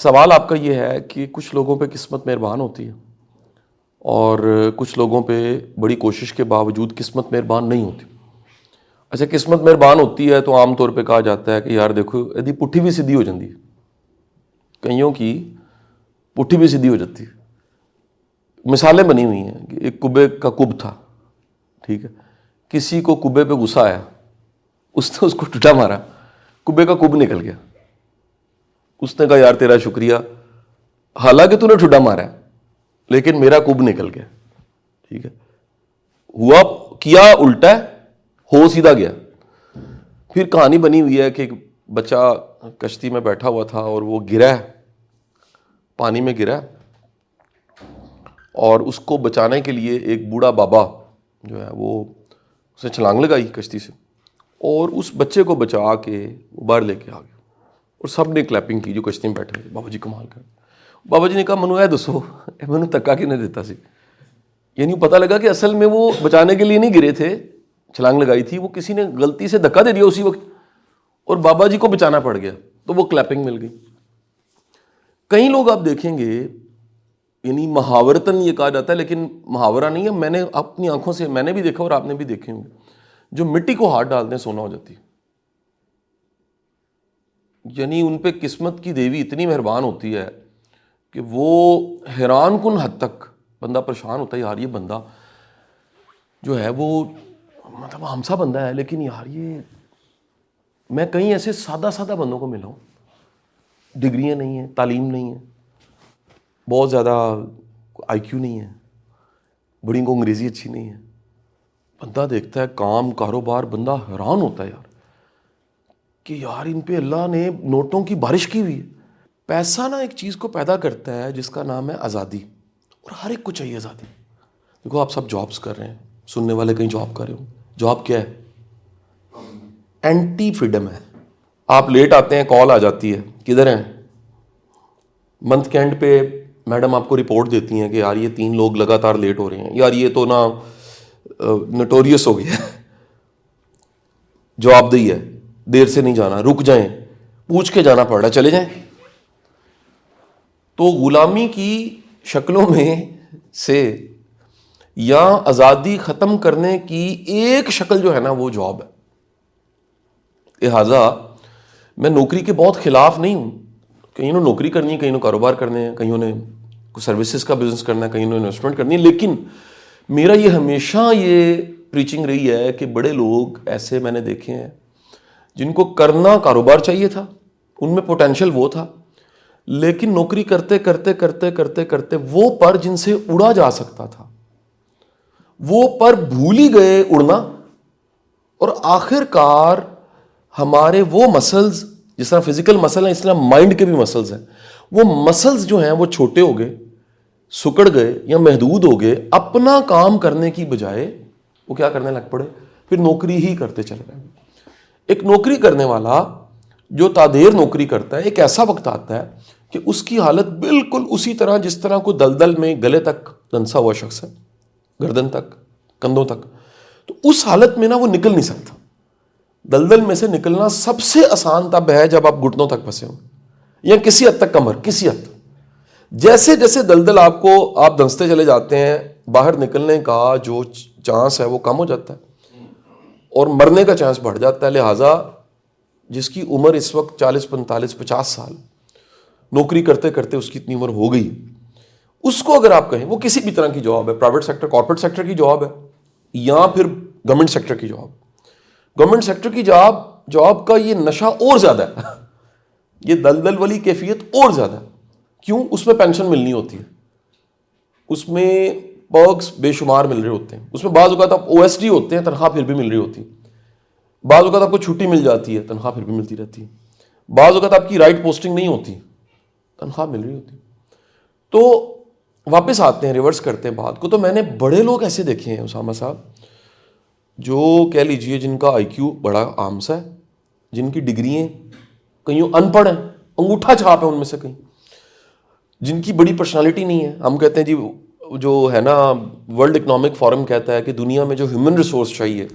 سوال آپ کا یہ ہے کہ کچھ لوگوں پہ قسمت مہربان ہوتی ہے اور کچھ لوگوں پہ بڑی کوشش کے باوجود قسمت مہربان نہیں ہوتی. اچھا، قسمت مہربان ہوتی ہے تو عام طور پہ کہا جاتا ہے کہ یار دیکھو یدی پٹھی بھی سیدھی ہو جاتی ہے، کئیوں کی پٹھی بھی سیدھی ہو جاتی ہے. مثالیں بنی ہوئی ہیں کہ ایک کبے کا کب تھا، ٹھیک ہے، کسی کو کبے پہ غصہ آیا، اس نے اس کو ٹٹا مارا، کبے کا کب نکل گیا. اس نے کہا یار تیرا شکریہ، حالانکہ تو نے ٹھڈا مارا ہے لیکن میرا کب نکل گیا. ٹھیک ہے، ہوا کیا الٹا ہے، ہو سیدھا گیا. پھر کہانی بنی ہوئی ہے کہ ایک بچہ کشتی میں بیٹھا ہوا تھا اور وہ گرا، پانی میں گرا، اور اس کو بچانے کے لیے ایک بوڑھا بابا جو ہے وہ اسے چھلانگ لگائی کشتی سے اور اس بچے کو بچا کے وہ باہر لے کے آ گیا. اور سب نے کلیپنگ کی جو کشتی میں بیٹھے تھے. بابا جی کمال کر. بابا جی نے کہا منو دسو میں تکا کیوں نہیں دیتا سی. یعنی پتہ لگا کہ اصل میں وہ بچانے کے لیے نہیں گرے تھے، چھلانگ لگائی تھی، وہ کسی نے غلطی سے دھکا دے دیا اسی وقت اور بابا جی کو بچانا پڑ گیا تو وہ کلیپنگ مل گئی. کئی لوگ آپ دیکھیں گے، یعنی محاورتاً یہ کہا جاتا ہے لیکن محاورہ نہیں ہے، میں نے اپنی آنکھوں سے میں نے بھی دیکھا اور آپ نے بھی دیکھے ہوں گے، جو مٹی کو ہاتھ ڈالتے ہیں سونا ہو جاتی ہے. یعنی ان پہ قسمت کی دیوی اتنی مہربان ہوتی ہے کہ وہ حیران کن حد تک بندہ پریشان ہوتا ہے، یار یہ بندہ جو ہے وہ مطلب ہم سا بندہ ہے لیکن یار یہ، میں کہیں ایسے سادہ سادہ بندوں کو ملا ہوں، ڈگریاں نہیں ہیں، تعلیم نہیں ہے، بہت زیادہ آئی کیو نہیں ہے، بڑی کو انگریزی اچھی نہیں ہے، بندہ دیکھتا ہے کام کاروبار، بندہ حیران ہوتا ہے یار کہ یار ان پہ اللہ نے نوٹوں کی بارش کی ہوئی ہے. پیسہ نا ایک چیز کو پیدا کرتا ہے جس کا نام ہے آزادی، اور ہر ایک کو چاہیے آزادی. دیکھو آپ سب جابس کر رہے ہیں، سننے والے کہیں جاب کر رہے ہو، جاب کیا ہے؟ اینٹی فریڈم ہے. آپ لیٹ آتے ہیں، کال آ جاتی ہے، کدھر ہیں؟ منتھ کے اینڈ پہ میڈم آپ کو رپورٹ دیتی ہیں کہ یار یہ 3 لوگ لگاتار لیٹ ہو رہے ہیں، یار یہ تو نا نوٹوریس ہو گیا، جواب دہی ہے، دیر سے نہیں جانا، رک جائیں، پوچھ کے جانا پڑ رہا ہے، چلے جائیں. تو غلامی کی شکلوں میں سے یا آزادی ختم کرنے کی ایک شکل جو ہے نا وہ جاب ہے. لہٰذا میں نوکری کے بہت خلاف نہیں ہوں. کہیں نے نوکری کرنی ہے، کہیں نے کاروبار کرنے ہیں، کہیں نے سروسز کا بزنس کرنا ہے، کہیں نے انویسٹمنٹ کرنی ہے. لیکن میرا یہ ہمیشہ یہ پریچنگ رہی ہے کہ بڑے لوگ ایسے میں نے دیکھے ہیں جن کو کرنا کاروبار چاہیے تھا، ان میں پوٹینشل وہ تھا، لیکن نوکری کرتے کرتے کرتے کرتے کرتے وہ پر جن سے اڑا جا سکتا تھا وہ پر بھول ہی گئے اڑنا. اور آخر کار ہمارے وہ مسلز، جس طرح فزیکل مسل ہیں اس طرح مائنڈ کے بھی مسلز ہیں، وہ مسلز جو ہیں وہ چھوٹے ہو گئے، سکڑ گئے یا محدود ہو گئے. اپنا کام کرنے کی بجائے وہ کیا کرنے لگ پڑے؟ پھر نوکری ہی کرتے چلے گئے. ایک نوکری کرنے والا جو تادیر نوکری کرتا ہے، ایک ایسا وقت آتا ہے کہ اس کی حالت بالکل اسی طرح جس طرح کو دلدل میں گلے تک دنسا ہوا شخص ہے، گردن تک، کندھوں تک، تو اس حالت میں نا وہ نکل نہیں سکتا. دلدل میں سے نکلنا سب سے آسان تب ہے جب آپ گھٹنوں تک پھنسے ہوں یا کسی حد تک کمر، کسی حد تک. جیسے جیسے دلدل آپ کو آپ دنستے چلے جاتے ہیں، باہر نکلنے کا جو چانس ہے وہ کم ہو جاتا ہے اور مرنے کا چانس بڑھ جاتا ہے. لہٰذا جس کی عمر اس وقت 40 45 50 سال، نوکری کرتے کرتے اس کی اتنی عمر ہو گئی، اس کو اگر آپ کہیں وہ کسی بھی طرح کی جاب ہے، پرائیویٹ سیکٹر، کارپوریٹ سیکٹر کی جاب ہے یا پھر گورنمنٹ سیکٹر کی جاب، گورنمنٹ سیکٹر کی جاب کا یہ نشہ اور زیادہ ہے، یہ دلدل والی کیفیت اور زیادہ ہے. کیوں؟ اس میں پینشن ملنی ہوتی ہے، اس میں پرکس بے شمار مل رہے ہوتے ہیں، اس میں بعض اوقات آپ OSD ہوتے ہیں، تنخواہ پھر بھی مل رہی ہوتی ہے، بعض اوقات آپ کو چھٹی مل جاتی ہے، تنخواہ پھر بھی ملتی رہتی ہے، بعض اوقات آپ کی رائٹ پوسٹنگ نہیں ہوتی، تنخواہ مل رہی ہوتی. تو واپس آتے ہیں، ریورس کرتے ہیں بات کو. تو میں نے بڑے لوگ ایسے دیکھے ہیں اسامہ صاحب، جو کہہ لیجئے جن کا آئی کیو بڑا عام سا ہے، جن کی ڈگریاں کہیں ان پڑھ ہیں، انگوٹھا چھاپ ہے ان میں سے کہیں، جن کی بڑی پرسنالٹی نہیں ہے. ہم کہتے ہیں جی جو ہے نا ورلڈ اکنامک فورم کہتا ہے کہ دنیا میں جو ہیومن ریسورس چاہیے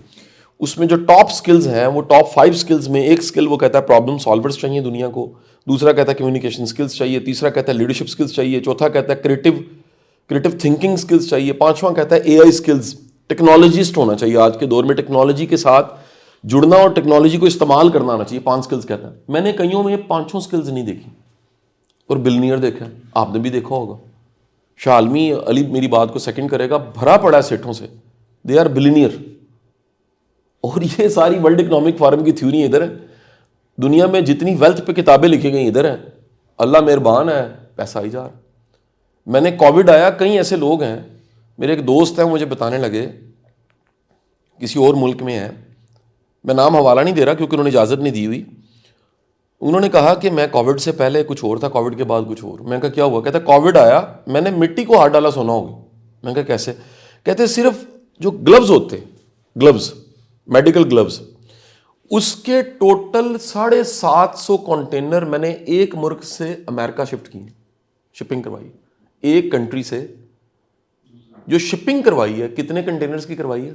اس میں جو ٹاپ سکلز ہیں وہ ٹاپ 5 سکلز میں ایک سکل وہ کہتا ہے پرابلم سالورز چاہیے دنیا کو، دوسرا کہتا ہے کمیونیکیشن سکلز چاہیے, تیسرا کہتا ہے لیڈرشپ سکلز چاہیے, چوتھا کہتا ہے کریٹو تھنکنگ سکلز چاہیے, پانچواں کہتا ہے اے آئی سکلز, ٹیکنالوجسٹ ہونا چاہیے. آج کے دور میں ٹیکنالوجی کے ساتھ جڑنا اور ٹیکنالوجی کو استعمال کرنا آنا چاہیے. 5 سکلز کہتا ہے. میں نے کئیوں میں 5 سکلز نہیں دیکھی, اور بلنیئر دیکھا, آپ نے بھی دیکھا ہوگا. شاہ عالمی علی میری بات کو سیکنڈ کرے گا, بھرا پڑا ہے سیٹوں سے, دے آر بلنیئر. اور یہ ساری ورلڈ اکنامک فورم کی تھیوری ادھر ہے. دنیا میں جتنی ویلتھ پہ کتابیں لکھی گئی ادھر ہیں. اللہ مہربان ہے, پیسہ ہی جا رہا. میں نے کووڈ آیا, کئی ایسے لوگ ہیں, میرے ایک دوست ہیں مجھے بتانے لگے, کسی اور ملک میں ہیں, میں نام حوالہ نہیں دے رہا کیونکہ انہوں نے اجازت نہیں دی ہوئی. انہوں نے کہا کہ میں کووڈ سے پہلے کچھ اور تھا, کووڈ کے بعد کچھ اور. میں نے کہا کیا ہوا؟ کہتا کووڈ آیا, میں نے مٹی کو ہاتھ ڈالا سونا ہوگا. میں نے کہا کیسے؟ کہتے صرف جو گلوز ہوتے, گلوز, میڈیکل گلوز, اس کے ٹوٹل 750 کنٹینر میں نے ایک ملک سے امریکہ شفٹ کیے, شپنگ کروائی. ایک کنٹری سے جو شپنگ کروائی ہے, کتنے کنٹینرز کی کروائی ہے؟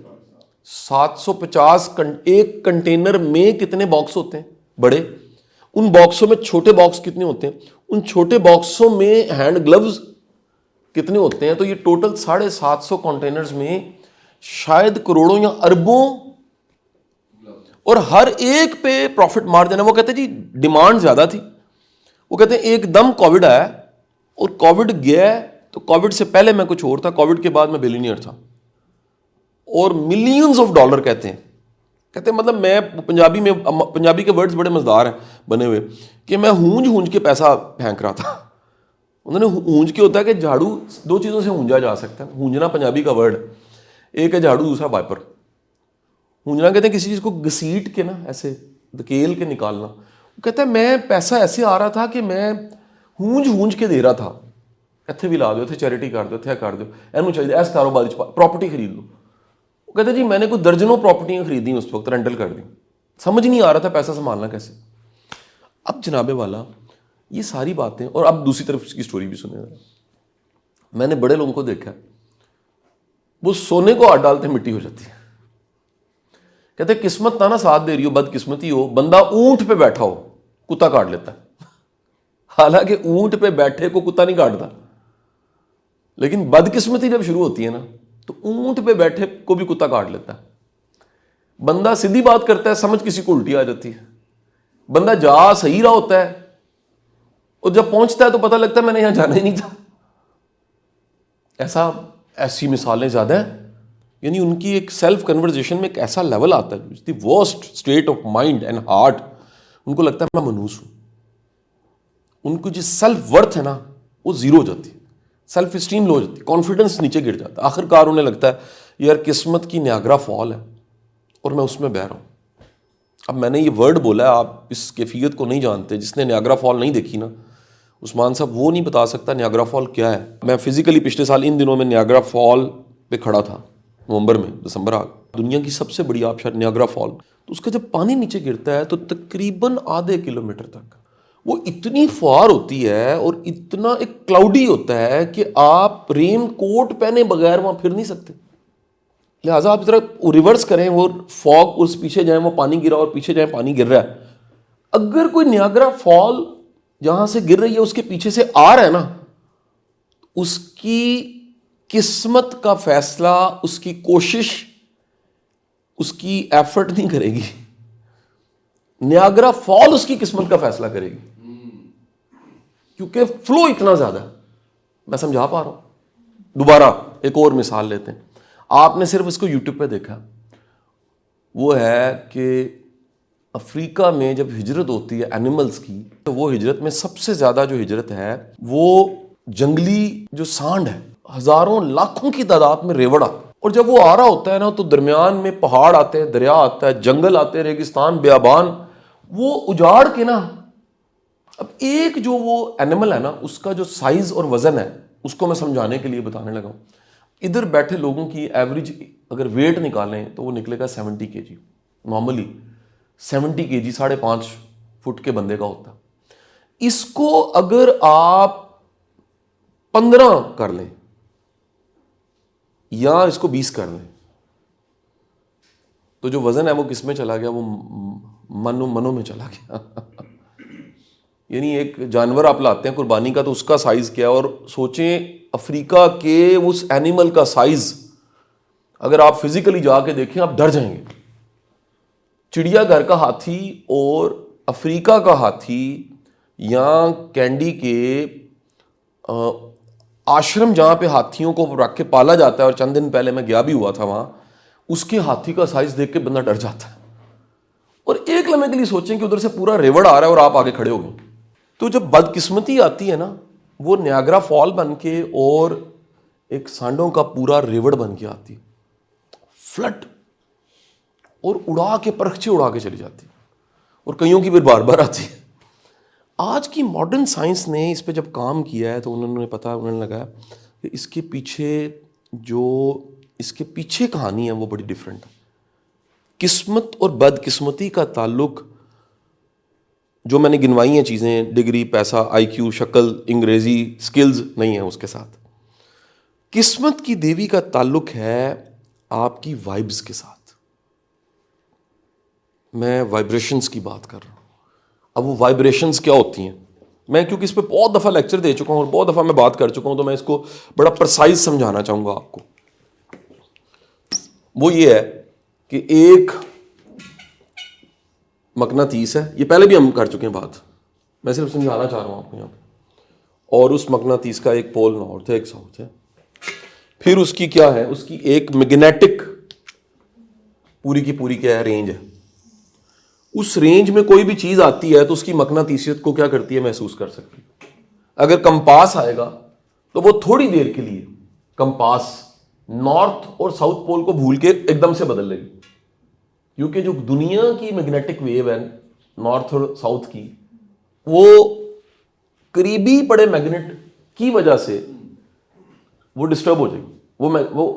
750. ایک کنٹینر میں کتنے باکس ہوتے ہیں بڑے, ان باکسوں میں چھوٹے باکس کتنے ہوتے ہیں, ان چھوٹے باکسوں میں ہینڈ گلوز کتنے ہوتے ہیں. تو یہ ٹوٹل 750 کنٹینرز میں شاید کروڑوں یا اربوں, اور ہر ایک پہ پروفٹ مارجن ہے. وہ کہتے ہیں جی ڈیمانڈ زیادہ تھی. وہ کہتے ہیں ایک دم کووڈ آیا اور کووڈ گیا, تو کووڈ سے پہلے میں کچھ اور تھا, کووڈ کے بعد میں بلینئر تھا, اور ملینز آف ڈالر. کہتے ہیں مطلب میں پنجابی کے ورڈز بڑے مزدار ہیں بنے ہوئے, کہ میں ہونج کے پیسہ پھینک رہا تھا. انہوں نے ہونج کے ہوتا ہے کہ جھاڑو 2 چیزوں سے ہونجا جا سکتا ہے. ہونجنا پنجابی کا ورڈ, ایک ہے جھاڑو, دوسرا وائپر. ہونجنا کہتے ہیں کسی چیز کو گھسیٹ کے نا, ایسے دھکیل کے نکالنا. وہ کہتا ہے میں پیسہ ایسے آ رہا تھا کہ میں ہونج کے دے رہا تھا. اتنے بھی لا دو, اتنے چیریٹی کر دو, اتنے کر دو, اینو چاہیے ایس کاروبار پراپرٹی خرید لو. وہ کہتے ہیں جی میں نے کوئی درجنوں پراپرٹیاں خریدی اس وقت, رینٹل کر دی, سمجھ نہیں آ رہا تھا پیسہ سنبھالنا کیسے. اب جناب والا یہ ساری باتیں, اور اب دوسری طرف اس کی سٹوری بھی سنیں. میں نے بڑے لوگوں کو دیکھا, وہ سونے کو ہاتھ ڈالتے مٹی ہو جاتی ہے. کہتے قسمت نہ ساتھ دے رہی ہو, بد قسمتی ہو, بندہ اونٹ پہ بیٹھا ہو کتا کاٹ لیتا ہے. حالانکہ اونٹ پہ بیٹھے کو کتا نہیں کاٹتا, لیکن بد قسمتی جب شروع ہوتی ہے نا, تو اونٹ پہ بیٹھے کو بھی کتا کاٹ لیتا ہے. بندہ سیدھی بات کرتا ہے, سمجھ کسی کو الٹی آ جاتی ہے. بندہ جا صحیح رہا ہوتا ہے, اور جب پہنچتا ہے تو پتہ لگتا ہے میں نے یہاں جانا ہی نہیں تھا. ایسی مثالیں زیادہ ہیں. یعنی ان کی ایک سیلف کنورزیشن میں ایک ایسا لیول آتا ہے, the worst state of mind and heart. ان کو لگتا ہے میں منحوس ہوں. ان کو جو سیلف ورتھ ہے نا وہ زیرو ہو جاتی ہے, سیلف اسٹیم لو ہو جاتی ہے, کانفیڈنس نیچے گر جاتا ہے. آخر کار انہیں لگتا ہے یار قسمت کی نیاگرا فال ہے اور میں اس میں بہہ رہا ہوں. اب میں نے یہ ورڈ بولا ہے, آپ اس کیفیت کو نہیں جانتے. جس نے نیاگرا فال نہیں دیکھی نا, عثمان صاحب وہ نہیں بتا سکتا نیاگرا فال کیا ہے. میں فزیکلی پچھلے سال ان دنوں میں نیاگرا فال پہ کھڑا تھا, نومبر میں, دسمبر آ, دنیا کی سب سے بڑی آبشار نیاگرا فال. تو اس کا جب پانی نیچے گرتا ہے تو تقریباً آدھے کلومیٹر تک وہ اتنی فوار ہوتی ہے اور اتنا ایک کلاؤڈی ہوتا ہے کہ آپ رین کوٹ پہنے بغیر وہاں پھر نہیں سکتے. لہٰذا آپ طرح ریورس کریں, وہ فوگ اس پیچھے جائیں, وہ پانی گرا اور پیچھے جائیں پانی گر رہا ہے. اگر کوئی نیاگرا فال جہاں سے گر رہی ہے اس کے پیچھے سے آ رہا ہے نا, اس کی قسمت کا فیصلہ, اس کی کوشش, اس کی ایفرٹ نہیں کرے گی. نیاگرا فال اس کی قسمت کا فیصلہ کرے گی, کیونکہ فلو اتنا زیادہ ہے. میں سمجھا پا رہا ہوں؟ دوبارہ ایک اور مثال لیتے ہیں. آپ نے صرف اس کو یوٹیوب پہ دیکھا, وہ ہے کہ افریقہ میں جب ہجرت ہوتی ہے اینیملز کی, تو وہ ہجرت میں سب سے زیادہ جو ہجرت ہے وہ جنگلی جو سانڈ ہے, ہزاروں لاکھوں کی تعداد میں ریوڑ آتا ہے. اور جب وہ آ رہا ہوتا ہے نا, تو درمیان میں پہاڑ آتے ہیں, دریا آتا ہے, جنگل آتے ہیں, ریگستان, بیابان, وہ اجاڑ کے نا. اب ایک جو وہ اینیمل ہے نا, اس کا جو سائز اور وزن ہے, اس کو میں سمجھانے کے لیے بتانے لگا ہوں. ادھر بیٹھے لوگوں کی ایوریج اگر ویٹ نکالیں تو وہ نکلے گا 70 kg. نارملی 70 kg 5.5 فٹ کے بندے کا ہوتا. اس کو اگر آپ 15 کر لیں یا اس کو 20 کر لیں, تو جو وزن ہے وہ کس میں چلا گیا؟ وہ منوں میں چلا گیا. یعنی ایک جانور آپ لاتے ہیں قربانی کا تو اس کا سائز کیا ہے، اور سوچیں افریقہ کے اس اینیمل کا سائز اگر آپ فزیکلی جا کے دیکھیں آپ ڈر جائیں گے. چڑیا گھر کا ہاتھی اور افریقہ کا ہاتھی یا کینڈی کے آشرم جہاں پہ ہاتھیوں کو رکھ کے پالا جاتا ہے، اور چند دن پہلے میں گیا بھی ہوا تھا وہاں، اس کے ہاتھی کا سائز دیکھ کے بندہ ڈر جاتا ہے. اور ایک لمحے کے لیے سوچیں کہ ادھر سے پورا ریوڑ آ رہا ہے اور آپ آگے کھڑے ہو گئے. تو جب بدقسمتی آتی ہے نا، وہ نیاگرا فال بن کے اور ایک سانڈوں کا پورا ریوڑ بن کے آتی، فلڈ، اور اڑا کے پرخچے اڑا کے چلی جاتی، اور کئیوں کی پھر بار بار آتی ہے. آج کی ماڈرن سائنس نے اس پہ جب کام کیا ہے تو انہوں نے انہوں نے لگا کہ اس کے پیچھے کہانی ہے وہ بڑی ڈیفرنٹ ہے. قسمت اور بدقسمتی کا تعلق جو میں نے گنوائی ہیں چیزیں، ڈگری، پیسہ، آئی کیو، شکل، انگریزی، سکلز نہیں ہیں اس کے ساتھ. قسمت کی دیوی کا تعلق ہے آپ کی وائبز کے ساتھ. میں وائبریشنز کی بات کر رہا ہوں. اب وہ وائبریشنز کیا ہوتی ہیں، میں کیونکہ اس پہ بہت دفعہ لیکچر دے چکا ہوں اور بہت دفعہ میں بات کر چکا ہوں تو میں اس کو بڑا پرسائز سمجھانا چاہوں گا آپ کو. وہ یہ ہے کہ ایک مقناطیس ہے، یہ پہلے بھی ہم کر چکے ہیں بات، میں صرف سمجھانا چاہ رہا ہوں آپ کو یہاں پہ. اور اس مقناطیس کا ایک پول نارتھ ہے، ایک ساؤتھ ہے. پھر اس کی کیا ہے، اس کی ایک میگنیٹک پوری کی پوری کیا ہے، رینج ہے. اس رینج میں کوئی بھی چیز آتی ہے تو اس کی مقناطیسیت کو کیا کرتی ہے، محسوس کر سکتی. اگر کمپاس آئے گا تو وہ تھوڑی دیر کے لیے کمپاس نارتھ اور ساؤتھ پول کو بھول کے ایک دم سے بدل لے گی، کیونکہ جو دنیا کی میگنیٹک ویو ہے نارتھ اور ساؤتھ کی، وہ قریبی پڑے میگنیٹ کی وجہ سے وہ ڈسٹرب ہو جائے گی.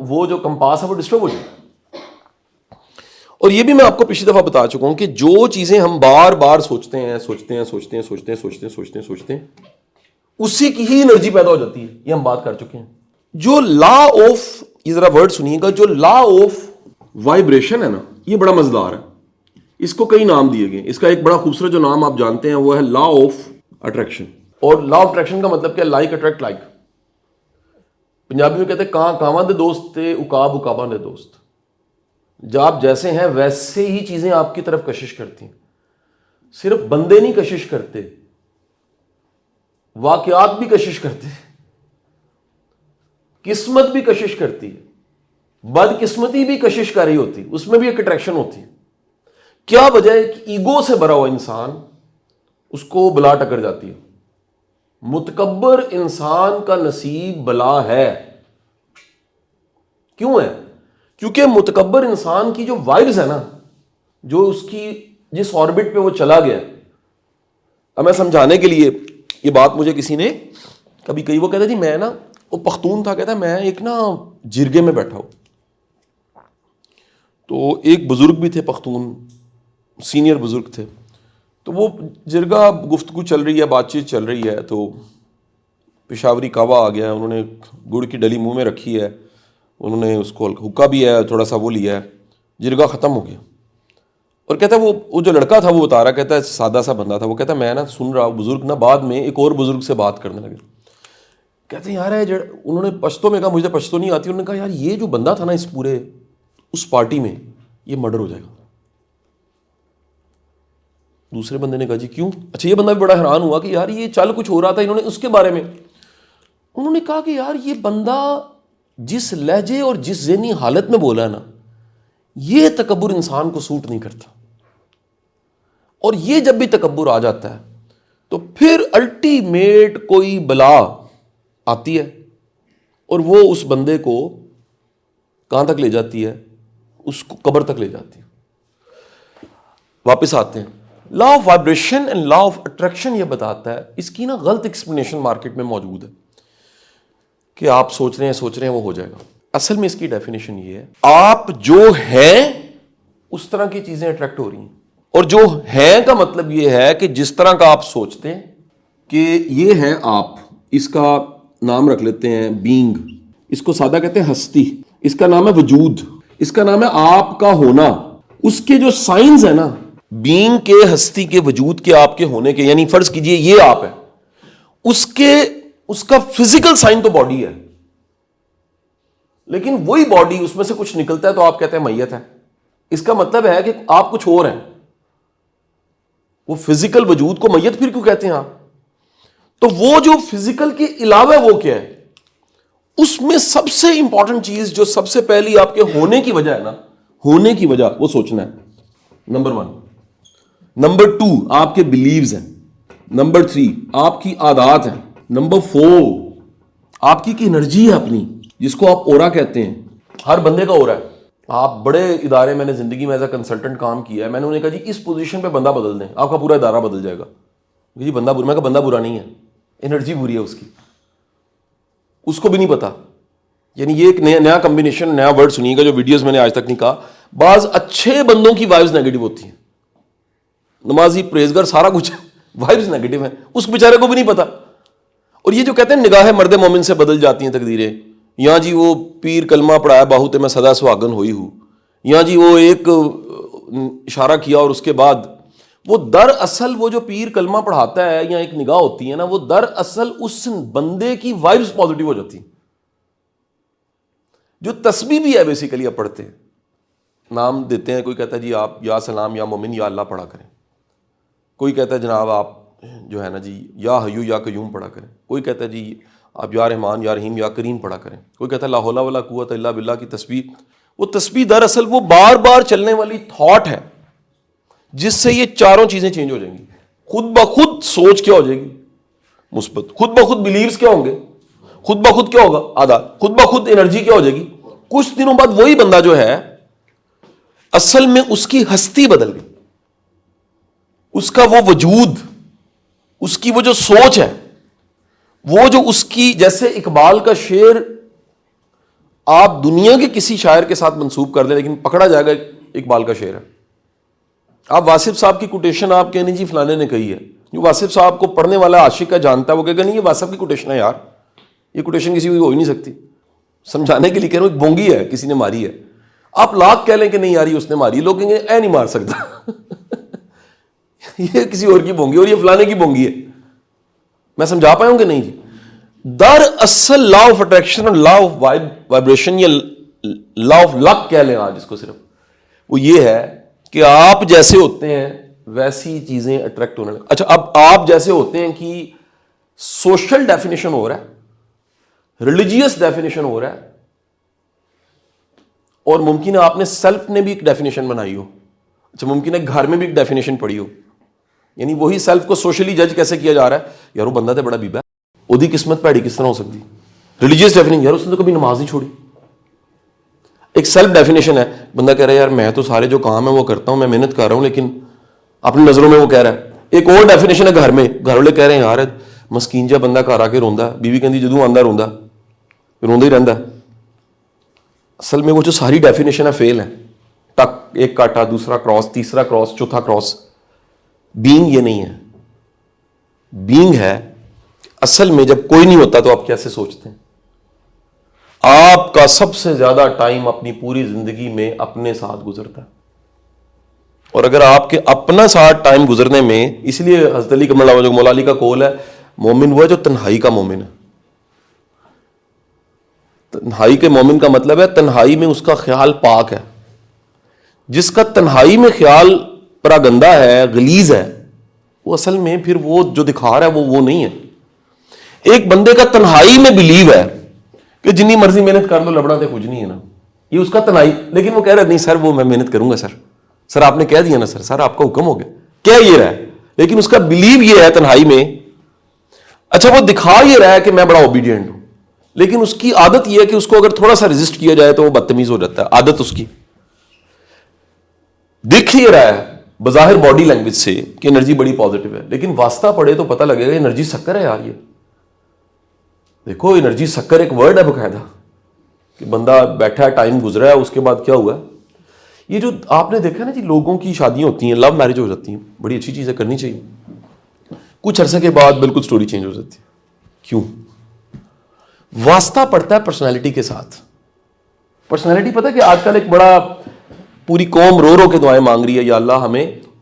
وہ جو کمپاس ہے وہ ڈسٹرب ہو جائے گی. اور یہ بھی میں آپ کو پچھلی دفعہ بتا چکا ہوں کہ جو چیزیں ہم بار بار سوچتے ہیں اسی کی ہی انرجی پیدا ہو جاتی ہے. یہ ہم بات کر چکے ہیں. جو لا آف، یہ ذرا ورڈ سنیے گا، جو لا آف وائبریشن ہے نا، یہ بڑا مزیدار ہے. اس کو کئی نام دیے گئے. اس کا ایک بڑا خوبصورت جو نام آپ جانتے ہیں وہ ہے لا آف اٹریکشن. اور لا آف اٹریکشن کا مطلب کیا ہے، لائک اٹریکٹ لائک. پنجابی میں کہتے ہیں کان کانواں دے دوست تے اکاب اکاباں دے دوست. جب آپ جیسے ہیں ویسے ہی چیزیں آپ کی طرف کشش کرتی ہیں. صرف بندے نہیں کشش کرتے، واقعات بھی کشش کرتے، قسمت بھی کشش کرتی ہے، بدقسمتی بھی کشش کر رہی ہوتی، اس میں بھی ایک اٹریکشن ہوتی ہے. کیا وجہ ہے کہ ایگو سے بھرا ہوا انسان، اس کو بلا ٹکر جاتی ہے. متکبر انسان کا نصیب بلا ہے. کیوں ہے؟ کیونکہ متکبر انسان کی جو وائبز ہے نا، جو اس کی جس آربٹ پہ وہ چلا گیا. اب میں سمجھانے کے لیے، یہ بات مجھے کسی نے کبھی کہی، وہ کہتا جی میں نا، وہ پختون تھا، کہتا میں ایک نا جرگے میں بیٹھا ہوں. تو ایک بزرگ بھی تھے پختون، سینئر بزرگ تھے. تو وہ جرگہ گفتگو چل رہی ہے، بات چیت چل رہی ہے، تو پشاوری کعوہ آ گیا. انہوں نے گڑ کی ڈلی منہ میں رکھی ہے، انہوں نے اس کو حکا بھی ہے، تھوڑا سا وہ لیا ہے. جرگہ ختم ہو گیا. اور کہتا ہے وہ جو لڑکا تھا وہ بتا رہا، کہتا ہے سادہ سا بندہ تھا، وہ کہتا ہے میں نا سن رہا ہوں بزرگ نا بعد میں ایک اور بزرگ سے بات کرنے لگے. کہتے ہیں یار انہوں نے پشتو میں کہا، مجھے پشتو نہیں آتی. انہوں نے کہا یار یہ جو بندہ تھا نا اس پورے اس پارٹی میں، یہ مرڈر ہو جائے گا. دوسرے بندے نے کہا جی کیوں؟ اچھا یہ بندہ بھی بڑا حیران ہوا کہ یار یہ چل کچھ ہو رہا تھا. انہوں نے اس کے بارے میں انہوں نے کہا کہ یار یہ بندہ جس لہجے اور جس ذہنی حالت میں بولا ہے نا، یہ تکبر انسان کو سوٹ نہیں کرتا. اور یہ جب بھی تکبر آ جاتا ہے تو پھر الٹیمیٹ کوئی بلا آتی ہے اور وہ اس بندے کو کہاں تک لے جاتی ہے، اس کو قبر تک لے جاتی ہے. واپس آتے ہیں. Law of vibration and law of attraction یہ بتاتا ہے، اس کی نا غلط ایکسپلینیشن مارکیٹ میں موجود ہے کہ آپ سوچ رہے ہیں وہ ہو جائے گا. اصل میں اس کی ڈیفینیشن یہ ہے، آپ جو ہیں اس طرح کی چیزیں اٹریکٹ ہو رہی ہیں. اور جو ہیں کا مطلب یہ ہے کہ جس طرح کا آپ سوچتے ہیں کہ یہ ہے آپ، اس کا نام رکھ لیتے ہیں بینگ، اس کو سادہ کہتے ہیں ہستی، اس کا نام ہے وجود، اس کا نام ہے آپ کا ہونا. اس کے جو سائنز ہیں نا، بینگ کے, ہستی کے, وجود کے, آپ کے ہونے کے, یعنی فرض کیجئے یہ آپ ہے, اس کا فزیکل سائن تو باڈی ہے, لیکن وہی باڈی اس میں سے کچھ نکلتا ہے تو آپ کہتے ہیں میت ہے. اس کا مطلب ہے کہ آپ کچھ اور ہیں. وہ فزیکل وجود کو میت پھر کیوں کہتے ہیں آپ؟ تو وہ جو فزیکل کے علاوہ وہ کیا ہے, اس میں سب سے امپورٹنٹ چیز جو سب سے پہلی آپ کے ہونے کی وجہ ہے نا, ہونے کی وجہ وہ سوچنا ہے. نمبر 1. نمبر 2 آپ کے بلیوز ہیں. نمبر 3 آپ کی عادات ہیں. نمبر 4 آپ کی انرجی ہے اپنی, جس کو آپ اورا کہتے ہیں. ہر بندے کا اورا ہے. آپ بڑے ادارے, میں نے زندگی میں ایز اے کنسلٹنٹ کام کیا ہے, میں نے انہیں کہا جی اس پوزیشن پہ بندہ بدل دیں, آپ کا پورا ادارہ بدل جائے گا. جی بندہ برا, میں کہا بندہ برا نہیں ہے, انرجی بری ہے اس کی, اس کو بھی نہیں پتا. یعنی یہ ایک نیا کمبینیشن, نیا ورڈ سنیے گا جو ویڈیوز میں نے آج تک نہیں کہا. بعض اچھے بندوں کی وائبز نیگیٹو ہوتی ہیں, نمازی, پریزگار, سارا کچھ وائبز نیگیٹو ہیں, اس بیچارے کو بھی نہیں پتا. اور یہ جو کہتے ہیں نگاہ مرد مومن سے بدل جاتی ہیں تقدیریں, یہاں جی وہ پیر کلمہ پڑھایا باہوتے میں سدا سہاگن ہوئی ہوں, یہاں جی وہ ایک اشارہ کیا اور اس کے بعد وہ دراصل وہ جو پیر کلمہ پڑھاتا ہے یا ایک نگاہ ہوتی ہے نا, وہ دراصل اس بندے کی وائبز پازیٹیو ہو جاتی ہیں. جو تسبیح بھی ہے بیسیکلی آپ پڑھتے ہیں, نام دیتے ہیں, کوئی کہتا ہے جی آپ یا سلام یا مومن یا اللہ پڑھا کریں, کوئی کہتا ہے جناب آپ جو ہے نا جی یا حیو یا قیوم پڑھا کریں, کوئی کہتا ہے جی آپ یا رحمان یا رحیم یا کریم پڑھا کریں, کوئی کہتا ہے لا حول ولا قوت الا باللہ کی تسبیح. وہ تسبیح دراصل وہ بار بار چلنے والی تھاٹ ہے جس سے یہ چاروں چیزیں چینج ہو جائیں گی. خود بخود سوچ کیا ہو جائے گی مثبت, خود بخود بلیوز کیا ہوں گے, خود بخود کیا ہوگا آدھا, خود بخود انرجی کیا ہو جائے گی. کچھ دنوں بعد وہی بندہ جو ہے اصل میں اس کی ہستی بدل گئی, اس کا وہ وجود, اس کی وہ جو سوچ ہے, وہ جو اس کی, جیسے اقبال کا شعر آپ دنیا کے کسی شاعر کے ساتھ منسوب کر دیں لیکن پکڑا جائے گا اقبال کا شعر ہے. آپ واصف صاحب کی کوٹیشن آپ کہنے جی فلانے نے کہی ہے, جو واصف صاحب کو پڑھنے والا عاشق کا جانتا ہے وہ کہے گا نہیں یہ واصف کی کوٹیشن ہے یار, یہ کوٹیشن کسی کو ہو ہی نہیں سکتی. سمجھانے کے لیے کہہ رہا ہوں ایک بونگی ہے, کسی نے ماری ہے. آپ لاکھ کہہ لیں کہ نہیں یار یہ اس نے ماری, لوگ کہیں گے اے نہیں مار سکتا یہ کسی اور کی بونگی اور یہ فلانے کی بونگی ہے. میں سمجھا پایا ہوں کہ نہیں جی؟ دراصل لا آف اٹریکشن اور لا آف وائبریشن یا لا آف لک کہہ لیں آج اس کو, صرف وہ یہ ہے کہ آپ جیسے ہوتے ہیں ویسی چیزیں اٹریکٹ ہونے لگیں. اچھا اب آپ جیسے ہوتے ہیں کہ سوشل ڈیفینیشن ہو رہا ہے, ریلیجیس ڈیفینیشن ہو رہا ہے, اور ممکن ہے آپ نے سیلف نے بھی ایک ڈیفینیشن بنائی ہو. اچھا ممکن ہے گھر میں بھی ایک ڈیفینیشن پڑھی ہو, یعنی وہی سیلف کو سوشلی جج کیسے کیا جا رہا ہے, یار وہ بندہ تو بڑا بیبا ہے, اودی قسمت پیڑی کس طرح ہو سکتی. ریلیجیس ڈیفینیشن, یار اس نے تو کبھی نماز نہیں چھوڑی. ایک سیلف ڈیفینیشن ہے, بندہ کہہ رہا ہے یار میں تو سارے جو کام ہے وہ کرتا ہوں, میں محنت کر رہا ہوں, لیکن اپنی نظروں میں وہ کہہ رہا ہے. ایک اور ڈیفینیشن ہے گھر میں, گھر والے کہہ رہے ہیں یار مسکین جا بندہ گھر آ کے روندا, بیوی کہندی جدوں آندا روندا ہی رہندا. اصل میں وہ جو ساری ڈیفینیشن ہے فیل ہے. ٹک, ایک کاٹا, دوسرا کراس, تیسرا کراس, چوتھا کراس. بینگ یہ نہیں ہے. بینگ ہے اصل میں جب کوئی نہیں ہوتا تو آپ کیسے سوچتے ہیں. آپ کا سب سے زیادہ ٹائم اپنی پوری زندگی میں اپنے ساتھ گزرتا ہے, اور اگر آپ کے اپنا ساتھ ٹائم گزرنے میں, اس لیے حضرت علی کا مولا علی کا قول ہے مومن وہ ہے جو تنہائی کا مومن ہے. تنہائی کے مومن کا مطلب ہے تنہائی میں اس کا خیال پاک ہے. جس کا تنہائی میں خیال پراگندہ ہے, غلیظ ہے, وہ اصل میں پھر وہ جو دکھا رہا ہے وہ نہیں ہے. ایک بندے کا تنہائی میں بلیو ہے کہ جنی مرضی محنت کر لو لبڑا تو کچھ نہیں ہے نا, یہ اس کا تنہائی, لیکن وہ کہہ رہا ہے نہیں سر وہ میں محنت کروں گا سر آپ نے کہہ دیا نا سر آپ کا حکم ہو گیا, کہہ یہ رہا ہے لیکن اس کا بلیو یہ ہے تنہائی میں. اچھا وہ دکھا یہ رہا ہے کہ میں بڑا اوبیڈینٹ ہوں, لیکن اس کی عادت یہ ہے کہ اس کو اگر تھوڑا سا ریزسٹ کیا جائے تو وہ بدتمیز ہو جاتا ہے. عادت اس کی دکھ یہ رہا ہے بظاہر باڈی لینگویج سے کہ انرجی بڑی پازیٹیو ہے, لیکن واسطہ پڑے تو پتہ لگے گا انرجی شکر ہے یار. یہ دیکھو انرجی شکر ایک ورڈ ہے باقاعدہ, کہ بندہ بیٹھا ہے, ٹائم گزرا ہے, اس کے بعد کیا ہوا. یہ جو آپ نے دیکھا نا جی لوگوں کی شادیاں ہوتی ہیں, لو میرج ہو جاتی ہیں, بڑی اچھی چیز ہے, کرنی چاہیے. کچھ عرصے کے بعد بالکل سٹوری چینج ہو جاتی ہے. کیوں؟ واسطہ پڑتا ہے پرسنالٹی کے ساتھ. پرسنالٹی پتہ کہ آج کل ایک بڑا پوری قوم رو رو کے دعائیں مانگ رہی ہے, یا اللہ ہمیں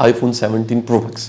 iPhone 17 Pro Max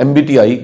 MBTI